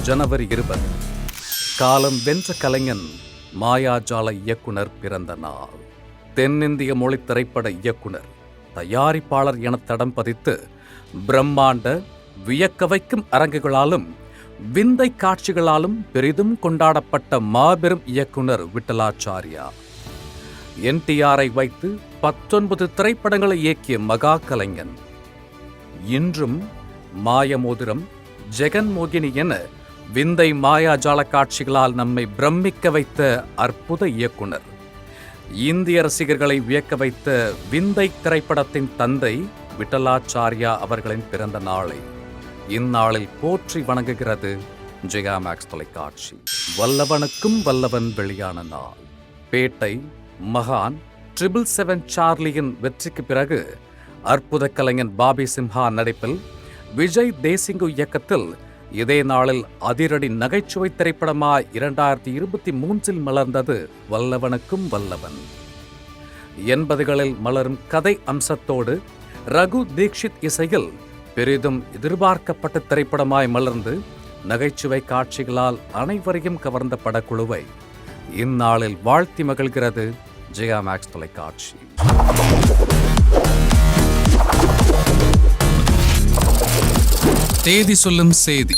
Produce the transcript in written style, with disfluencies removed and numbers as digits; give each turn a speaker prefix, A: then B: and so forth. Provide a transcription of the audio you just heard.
A: ஜனவரி 20. காலம் வென்ற கலைஞன் மாயாஜால இயக்குனர் பிறந்த நாள். தென்னிந்திய மொழி திரைப்பட இயக்குனர், தயாரிப்பாளர் என தடம் பதித்து பிரம்மாண்ட வியக்க வைக்கும் அரங்குகளாலும் விந்தை காட்சிகளாலும் பெரிதும் கொண்டாடப்பட்ட மாபெரும் இயக்குனர் விட்டலாச்சாரியா. NTRஐ வைத்து 19 திரைப்படங்களை இயக்கிய மகா கலைஞன். இன்றும் மாயமோதிரம், ஜெகன்மோகினி என விந்தை மாயாஜால காட்சிகளால் நம்மை பிரமிக்க வைத்த அற்புத இயக்குனர். இந்திய ரசிகர்களை வியக்க வைத்த விந்தை திரைப்படத்தின் தந்தை விட்டலாச்சாரியா அவர்களின் பிறந்த நாளை இந்நாளில் போற்றி வணங்குகிறது ஜெயா மேக்ஸ் தொலைக்காட்சி. வல்லவனுக்கும் வல்லவன் வெளியான நாள். பேட்டை, மகான், 777 சார்லியின் வெற்றிக்கு பிறகு அற்புத கலைஞன் பாபி சிம்ஹா நடிப்பில் விஜய் தேசிங்கு இயக்கத்தில் இதே நாளில் அதிரடி நகைச்சுவை திரைப்படமாய் 2023 மலர்ந்தது வல்லவனுக்கும் வல்லவன். 80களில் மலரும் கதை அம்சத்தோடு ரகு தீக்ஷித் இசையில் பெரிதும் எதிர்பார்க்கப்பட்ட திரைப்படமாய் மலர்ந்து நகைச்சுவை காட்சிகளால் அனைவரையும் கவர்ந்த படக்குழுவை இந்நாளில் வாழ்த்தி மகிழ்கிறது ஜெயா மேக்ஸ் தொலைக்காட்சி. தேதி சொல்லும் செய்தி.